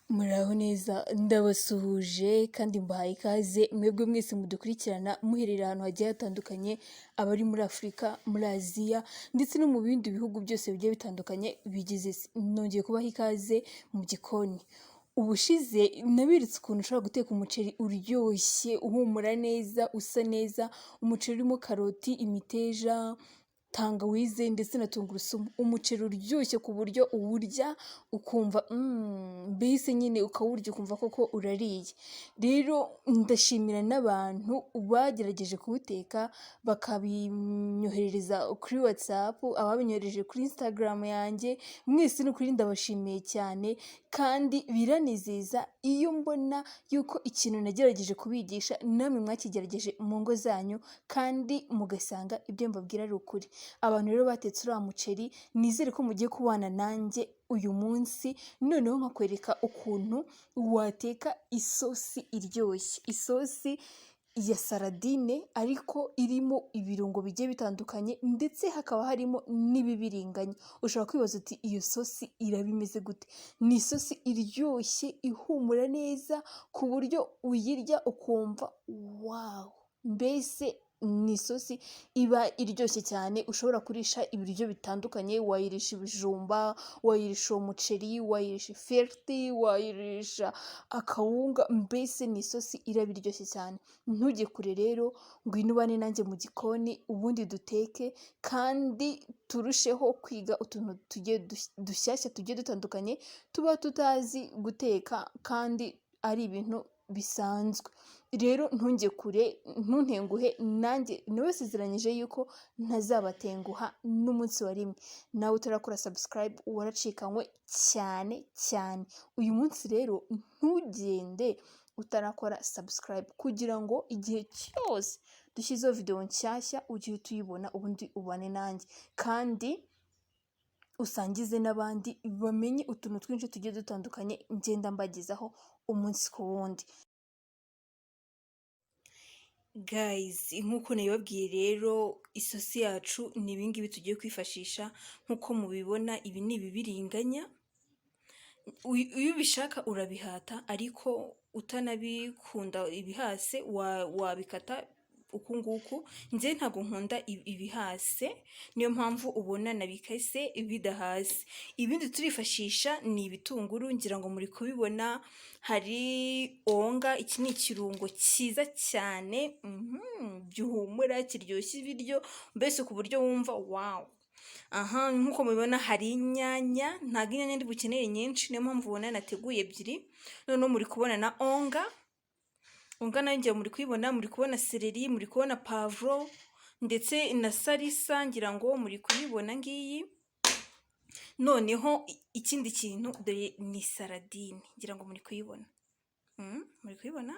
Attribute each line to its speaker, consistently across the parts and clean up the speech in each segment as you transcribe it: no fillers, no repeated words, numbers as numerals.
Speaker 1: Muraho neza ndabasuhuje kandi mbahaye ikaze mwebwe mwese mudukurikirana muherera ahantu hagiye hatandukanye, abari muri Afurika, muri Aziya ndetse no mu bindi bihugu byose bigiye bitandukanye bigize isi. Nongeye kubaha ikaze mu gikoni. Ubushize naberetse ukuntu ushobora guteka umuceri uryoshye, uhumura neza, usa neza, umuceri urimo karoti, imiteja, tangawize ndetse na tungurusumu. Umuceri uryoshye ku buryo uwurya ukumva mbese nyine ukawurya ukumva koko urariye. Rero ndashimira n'abantu bagerageje kuwuteka bakabinyoherereza kuri WhatsApp, ababinyohereje kuri Instagram yanjye, mwese ni ukuri ndabashimiye cyane kandi biranezeza iyo mbona yuko ikintu nagerageje kubigisha namwe mwakigerageje mu ngo zanyu kandi mugasanga ibyo mbabwira ari ukuri. Abantu rero batetse uriya muceri nizere ko mugiye kubana nanjye uyu munsi, noneho nkakwereka ukuntu wateka isosi iryoshye. Isosi ya saradine ariko irimo ibirungo bigiye bitandukanye ndetse hakaba harimo n'ibibiringanya. Ushobora kwibaza uti iyo sosi iraba imeze gute? Ni isosi iryoshye, ihumura neza ku buryo uyirya ukumva wawu! Mbese ni isosi iba iryoshye cyane, ushobora kurisha ibiryo bitandukanye, wayirisha ibijumba, wayirisha uwo muceri, wayirisha ifiriti, wayirisha akawunga, mbese ni isosi iraba iryoshye cyane. Ntujye kure rero, ngwino ubane nanjye mu gikoni ubundi duteke kandi turusheho kwiga utuntu dushyashya tugiye dutandukanye tuba tutazi guteka kandi ari ibintu bisanzwe. Rero ntujye kure, ntuntenguhe, nanjye nabasezeranyije yuko ntazabatenguha n'umunsi wa rimwe. Nawe utarakora subscribe waracikanywe cyane cyane. Uyu munsi rero ntugende utarakora subscribe kugira ngo igihe cyose dushyizeho video nshyashya ujye uhita uyibona ubundi ubane nanjye. Kandi usangize n'abandi bamenye utuntu twinshi tugiye dutandukanye ngenda mbagezaho umunsi ku wundi. Guys, nk'uko nabibabwiye rero isosi yacu ni ibingibi tugiye kwifashisha. Nk'uko mubibona ibi ni ibibiringanya. Iyo ubishaka urabihata ariko utanabikunda ibihase wabikata uku nguku. Njye ntabwo nkunda ibihase, niyo mpamvu ubona nabikase bidahase. Ibindi turifashisha ni ibitunguru, ngira ngo muri kubibona. Hari onga, iki ni ikirungo cyiza cyane gihumura, kiryoshya ibiryo, mbese ku buryo wumva wawu. Nk'uko mubibona hari inyanya, ntabwo inyanya ndi bukeneye nyinshi, niyo mpamvu ubona nateguye ebyiri. Noneho muri kubona na onga nayo ngira muri kuyibona, muri kubona seleri, muri kubona pavuro ndetse na salisa, ngira ngo muri kuyibona ngiyi. Noneho ikindi kintu dore ni saradine, ngira ngo muri kuyibona. Muri kuyibona?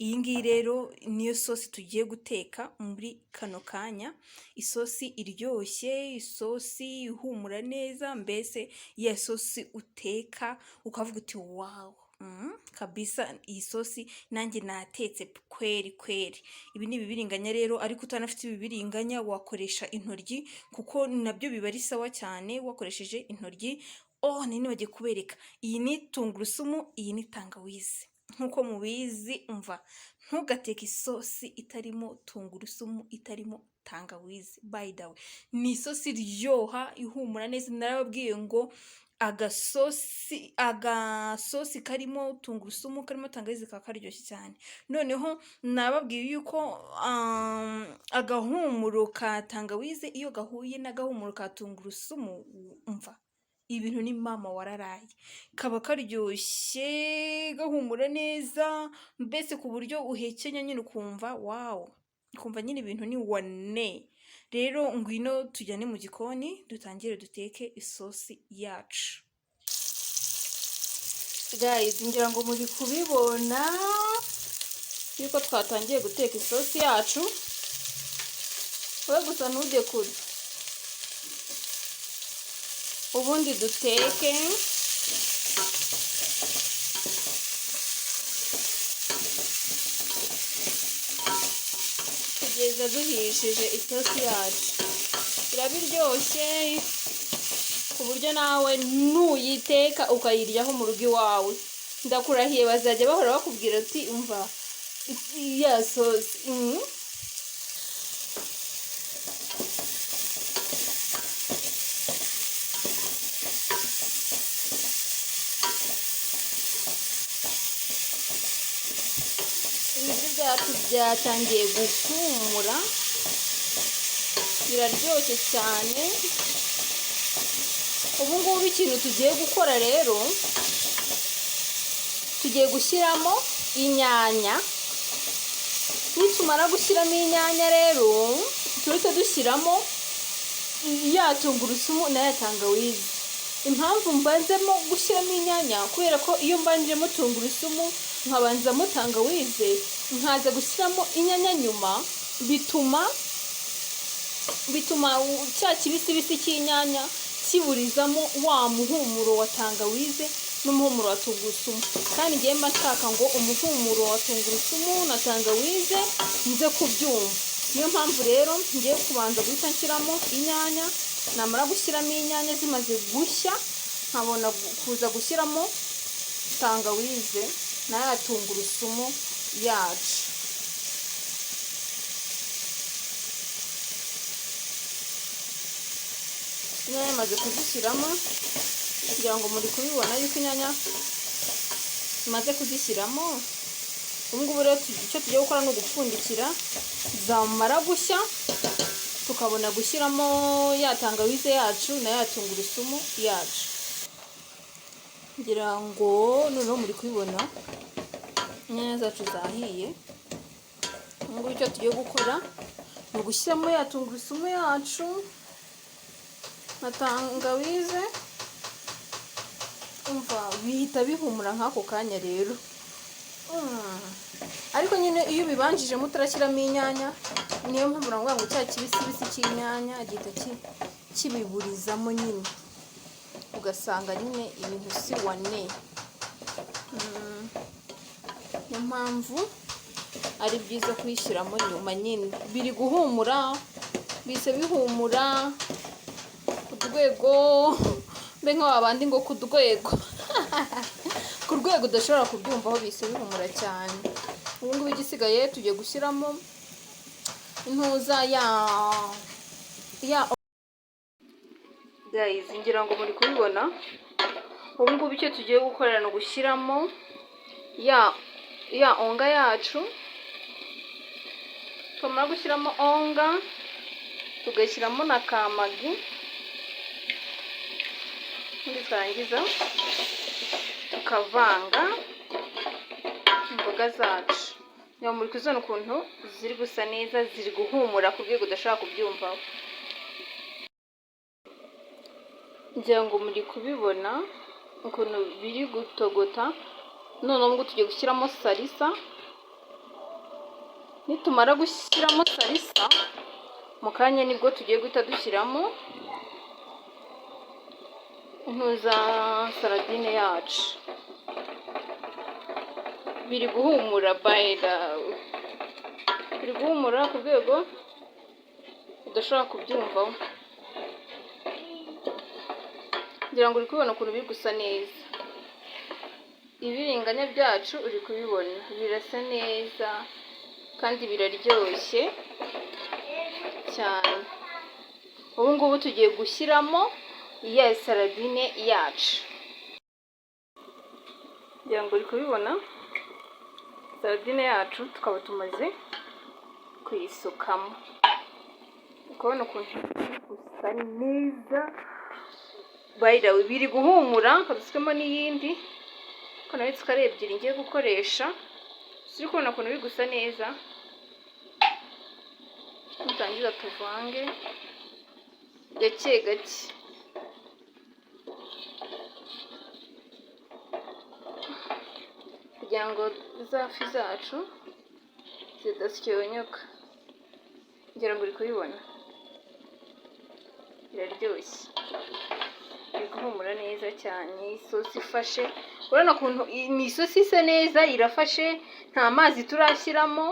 Speaker 1: Iyi ngiyi rero niyo sosi tugiye guteka muri kano kanya. Isosi iryoshye, isosi ihumura neza, mbese ya sosi uteka ukavuga uti wawu! Kabisa iyi sosi nanjye natetse kweri kweri. Ibi ni ibibiringanya rero, ariko utanafite ibibiringanya wakoresha intoryi kuko nabyo biba ari sawa cyane wakoresheje intoryi. Nari nibagiye kubereka, iyi ni tungurusumu, iyi ni tangawizi. Nk'uko mubizi umva, ntugateke isosi itarimo tungurusumu, itarimo tangawizi. By the way, ni isosi iryoha ihumura neza. Narababwiye ngo agasosi karimo tungurusumu, karimo tangawizi kaba karyoshye cyane. Noneho nababwiye yuko agahumuro ka tangawizi iyo gahuye n'agahumuro ka tungurusumu, umva ibintu ni mama wararaye. Kaba karyoshye, gahumura neza, mbese ku buryo uhekenya nyine ukumva wawu, ukumva nyine ibintu ni wane. Rero ngwino tujyane mu gikoni dutangire duteke isosi yacu. Guys, ngira ngo muri kubibona yuko twatangiye guteka isosi yacu. Wowe gusa ntujye kure, ubundi duteke. Kugeza duhishije isosi yacu. Iraba iryoshye ku buryo nawe nuyiteka ukayiryaho mu rugo iwawe ndakurahiye bazajya bahora bakubwira ati umva ya sosi. Ibiryo byacu byatangiye guhumura, biraryoshye cyane. Ubu ngubu ikintu tugiye gukora rero, tugiye gushyiramo inyanya. Nitumara gushyiramo inyanya rero tureke dushyiramo ya tungurusumu na ya tangawizi. Impamvu mbanzemo gushyiramo inyanya kubera ko iyo mbanjemo tungurusumu nkabanzamo tangawize nkaza gushyiramo inyanya nyuma, bituma cya kibisi cy'inyanya kiburizamo wa muhumuro wa tangawize n'umuhumuro wa tungurusumu, kandi ngiye mba nshaka ngo umuhumuro wa tungurusumu na tangawize nze kubyumva. Niyo mpamvu rero ngiye kubanza guhita nshyiramo inyanya, namara gushyiramo inyanya zimaze gushya nkabona kuza gushyiramo tangawize na ya tungurusumu yacu. Inyanya maze kuzishyiramo kugira ngo muri kubibona yuko inyanya maze kuzishyiramo. Ubu ngubu rero icyo tugiye gukora ni ugupfundikira, zamara gushya tukabona gushyiramo ya tangawize yacu na ya tungurusumu yacu. Ngira ngo noneho muri kubibona inyanya zacu zahiye. Ubu ngubu icyo tugiye gukora ni ugushyiramo ya tungurusumu yacu na tangawize. Umva bihita bihumura nk'ako kanya rero. Ariko nyine iyo ubibanjijemo utarashyiramo inyanya, niyo mpamvu navuga ngo cya kibisi cy'inyanya gihita kibiburizamo nyine, ugasanga nyine ibintu si wane. Niyo mpamvu ari byiza kuyishyiramo nyuma. Nyine biri guhumura, bise bihumura ku rwego mbe nk'abandi ngo ku rwego ku rwego udashobora kubyumva aho bise bihumura cyane. Ubu ngubu igisigaye tugiye gushyiramo intuza ya guys, ngira ngo muri kubibona. Ubu ngubu icyo tugiye gukorera no gushyiramo ya onga yacu. Tumara gushyiramo onga tugashyiramo na kamagi, ubundi twarangiza tukavanga imboga zacu. Niyo muri kuzibona ukuntu ziri gusa neza, ziri guhumura ku rwego udashaka kubyumvaho. Ngira ngo muri kubibona ukuntu biri gutogota. Noneho ngo tugiye gushyiramo salisa. Nitumara gushyiramo salisa mu kanya nibwo tugiye guhita dushyiramo intuza saladine yacu. Biri guhumura biri guhumura ku rwego udashobora kubyumvaho. Ngira ngo uri kubibona ukuntu biri gusa neza. Ibiringanya byacu uri kubibona birasa neza kandi biraryoshye cyane. Ubu ngubu tugiye gushyiramo iya saladine yacu. Ngira ngo uri kubibona saladine yacu tukaba tumaze kuyisukamo. Ukabona ukuntu gusa neza. Bayirawe biri guhumura. Kadusukemo n'iyindi ko nawe tukare ebyiri ngiye gukoresha. Suri kubona ukuntu biri gusa neza. Tutangiza tuvange gake gake. Kugira ngo za fi zacu zidasyonyoka. Ngira ngo uri kubibona biraryoshye, biri guhumura neza cyane. Isosi ifashe, urabona ukuntu ni isosi isa neza, irafashe, nta mazi turashyiramo.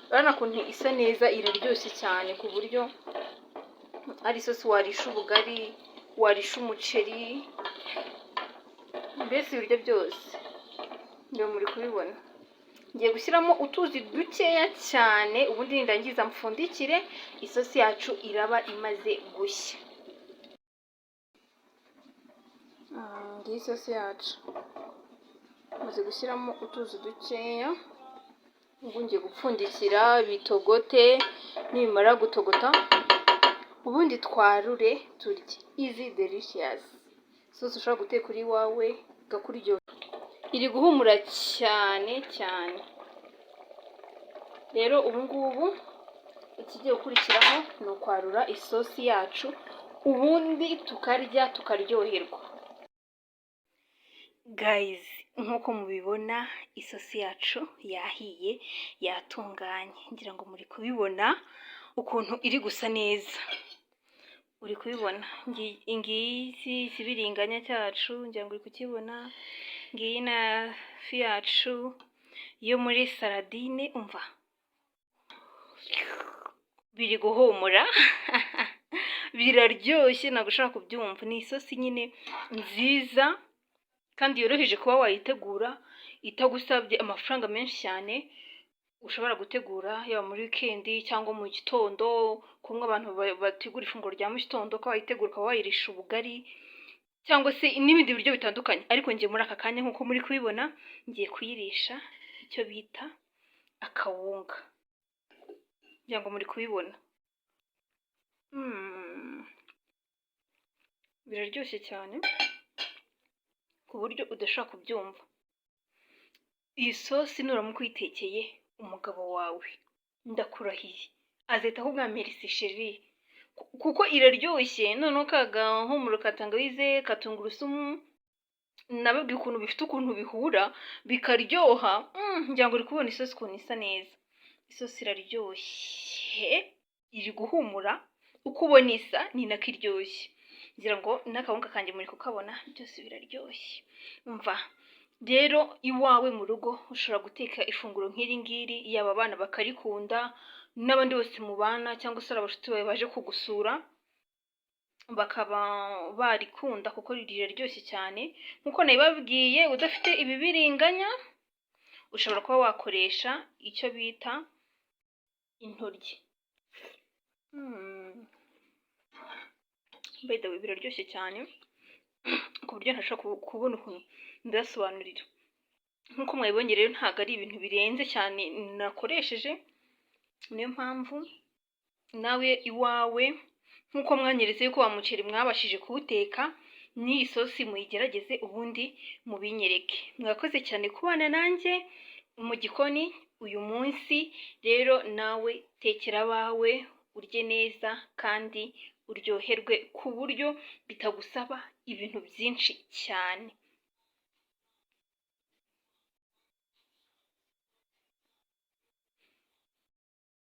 Speaker 1: Urabona ukuntu isa neza, iraryoshye cyane ku buryo ari isosi warisha ubugari, warisha umuceri, mbese ibiryo byose ndio muri kubibona. Ngiye gushyiramo utuzi dukeya cyane, ubundi nindangiza mpfundikire, isosi yacu iraba imaze gushya. Ngiyi isosi yacu maze gushyiramo utuzi dukeya, ubu ngiye gupfundikira bitogote, nibimara gutogota ubundi twarure turye. Easy delicious sosi ushobora guteka uri wawe gakuryoha, iri guhumura cyane cyane. Rero ubu ngubu ikigiye gukurikiraho ni ukwarura isosi yacu, ubundi tukarya tukaryoherwa. Guys, nkuko mubibona isosi yacu yahiye yatunganye, ngira ngo muri kubibona ukuntu iri gusa neza. Uri kubibona ngiyi ikibiringanya cyacu, ngira ngo uri kukibona. Ngiyi na fi yacu yo muri saladine, umva biri guhumura biraryoshye, ntabwo ushaka kubyumva. Ni isosi nyine nziza kandi yoroheje kuba wayitegura, itagusabye amafaranga menshi cyane. Ushobora gutegura yaba muri weekend cyangwa mu gitondo, kumwe abantu bategura ifunguro rya mu gitondo, ko wayitegura ukaba wayirisha ubugari cyangwa se n'ibindi biryo bitandukanye. Ariko ngiye muri aka kanya nkuko muri kubibona, ngiye kuyirisha icyo bita akawunga, ngira ngo muri kubibona. Biraryoshye cyane ku buryo udashaka kubyumva. Iyi sosi nuramuka uyitekeye umugabo wawe, ndakurahiye azahita ahubwo merci chérie, kuko iraryoshye. Noneho kagahumuro ka tangawize, ka tungurusumu, nababwiye ukuntu bifite ukuntu bihura bikaryoha. Ngira ngo uri kubona isosi ukuntu isa neza. Isosi iraryoshye, iri guhumura, uko ubona isa ni nako iryoshye. Ngira ngo n'akawunga kanjye muri kukabona, byose biraryoshye. Umva rero iwawe mu rugo ushobora guteka ifunguro nk'iri ngiri, yaba abana bakarikunda n'abandi bose mubana, cyangwa se abashuti bawe baje kugusura bakaba barikunda, kuko riraryoshye cyane. Nkuko nabibabwiye, udafite ibi biringanya ushobora kuba wakoresha icyo bita intoryi. By the way, biraryoshye cyane ku buryo ntashobora kubona ukuntu ndasobanurira. Nkuko mwabibonye rero, ntabwo ari ibintu birenze cyane nakoresheje. Niyo mpamvu nawe iwawe, nkuko mwanyeretse yuko wa muceri mwabashije kuwuteka, n'iyi sosi muyigerageze ubundi mubinyereke. Mwakoze cyane kubana nanjye mu gikoni uyu munsi. Rero nawe tekera abawe, urye neza kandi uryoherwe ku buryo bitagusaba ibintu byinshi cyane.